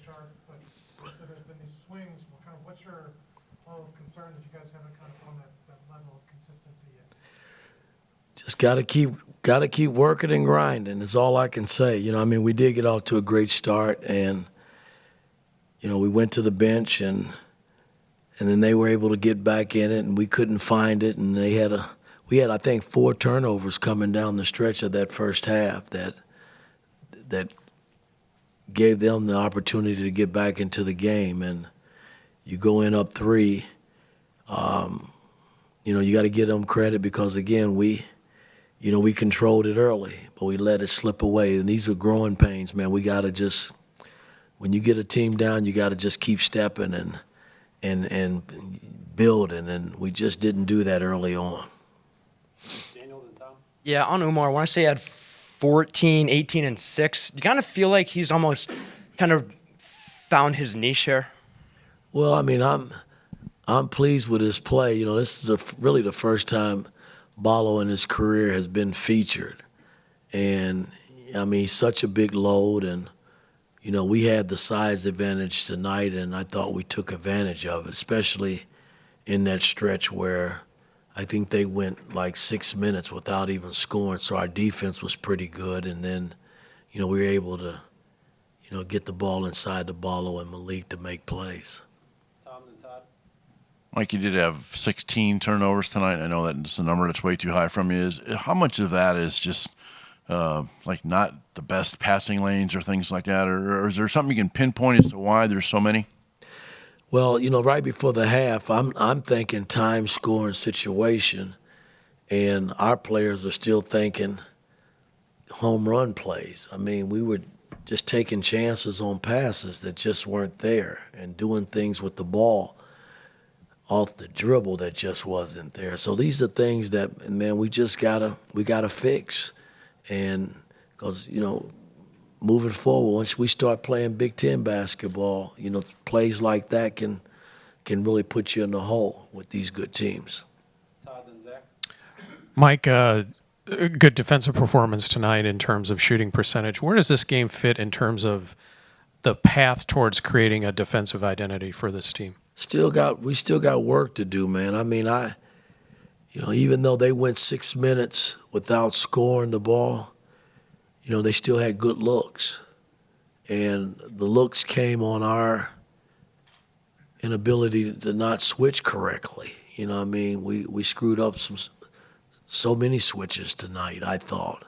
chart, but also there's been these swings. What's your level of concern that you guys haven't kind of on that level of consistency yet? Just gotta keep working and grinding is all I can say. We did get off to a great start, and we went to the bench, and then they were able to get back in it, and we couldn't find it, and we had I think 4 turnovers coming down the stretch of that first half that gave them the opportunity to get back into the game. And you go in up 3, you got to give them credit because again we controlled it early, but we let it slip away. And these are growing pains, man. We got to just, when you get a team down, you got to just keep stepping and building. And we just didn't do that early on. Daniel and Tom? Yeah, on Umar, I want to say he had 14, 18, and 6. Do you kind of feel like he's almost kind of found his niche here? Well, I'm pleased with his play. This is really the first time Ballo in his career has been featured. And, he's such a big load, and, we had the size advantage tonight, and I thought we took advantage of it, especially in that stretch where I think they went like 6 minutes without even scoring, so our defense was pretty good. And then, we were able to, get the ball inside the Ballo and Malik to make plays. Tom and Todd? Mike, you did have 16 turnovers tonight. I know that's a number that's way too high from you. How much of that is just not the best passing lanes or things like that, or is there something you can pinpoint as to why there's so many? Well, right before the half, I'm thinking time scoring situation, and our players are still thinking home run plays. We were just taking chances on passes that just weren't there and doing things with the ball off the dribble that just wasn't there. So these are things that, man, we gotta fix. And because, moving forward, once we start playing Big Ten basketball, plays like that can really put you in the hole with these good teams. Todd and Zach? Mike, good defensive performance tonight in terms of shooting percentage. Where does this game fit in terms of the path towards creating a defensive identity for this team? We still got work to do, man. Even though they went 6 minutes without scoring the ball, they still had good looks. And the looks came on our inability to not switch correctly. We screwed up so many switches tonight, I thought.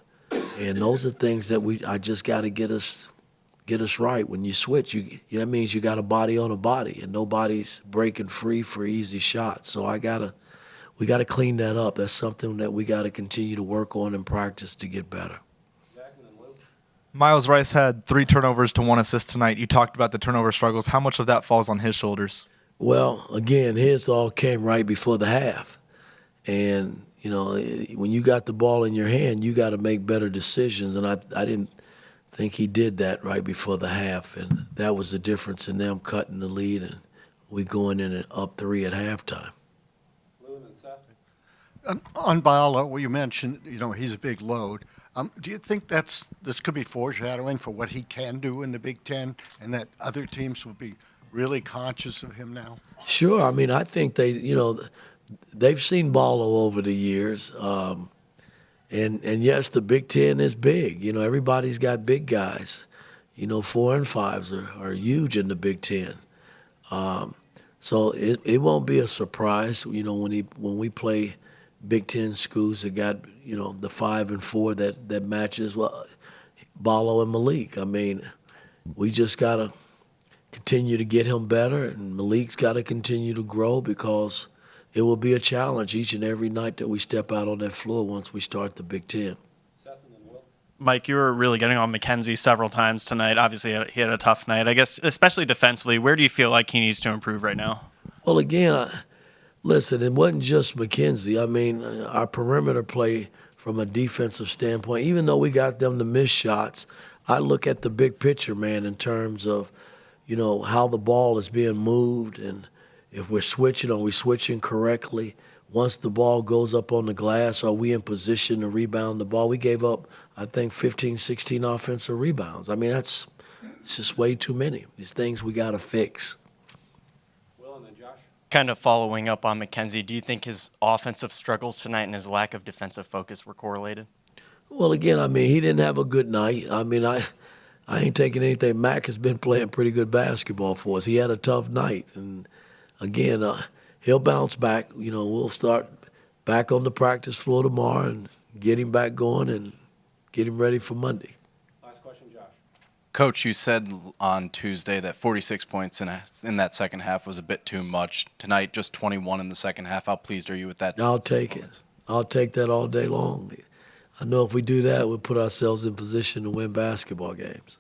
And those are things that I just got to get us right. When you switch, that means you got a body on a body, and nobody's breaking free for easy shots. So we got to clean that up. That's something that we got to continue to work on and practice to get better. Zach and then Luke? Miles Rice had 3 turnovers to 1 assist tonight. You talked about the turnover struggles. How much of that falls on his shoulders? Well, again, his all came right before the half. And, when you got the ball in your hand, you got to make better decisions. And I didn't think he did that right before the half. And that was the difference in them cutting the lead and we going in at up 3 at halftime. On Ballo, well, you mentioned, he's a big load. Do you think this could be foreshadowing for what he can do in the Big Ten, and that other teams will be really conscious of him now? Sure. I think they've seen Ballo over the years. And yes, the Big Ten is big. Everybody's got big guys. 4 and 5s are huge in the Big Ten. So it won't be a surprise, when we play Big Ten schools that got, the 5 and 4 that matches Ballo and Malik. We just got to continue to get him better, and Malik's got to continue to grow because it will be a challenge each and every night that we step out on that floor once we start the Big Ten. Mike, you were really getting on McKenzie several times tonight. Obviously, he had a tough night. I guess, especially defensively, where do you feel like he needs to improve right now? Well, again, listen, it wasn't just McKenzie. Our perimeter play from a defensive standpoint, even though we got them to miss shots, I look at the big picture, man, in terms of, how the ball is being moved, and if we're switching, are we switching correctly? Once the ball goes up on the glass, are we in position to rebound the ball? We gave up, I think, 15, 16 offensive rebounds. It's just way too many. These things we got to fix. Will and then Josh. Kind of following up on McKenzie, do you think his offensive struggles tonight and his lack of defensive focus were correlated? Well, again, I mean, he didn't have a good night. I mean, I ain't taking anything. Mac has been playing pretty good basketball for us. He had a tough night. And, again, he'll bounce back. You know, we'll start back on the practice floor tomorrow and get him back going and get him ready for Monday. Last question, Josh. Coach, you said on Tuesday that 46 points in that second half was a bit too much. Tonight, just 21 in the second half. How pleased are you with that? I'll take it. I'll take that all day long. I know if we do that, we'll put ourselves in position to win basketball games.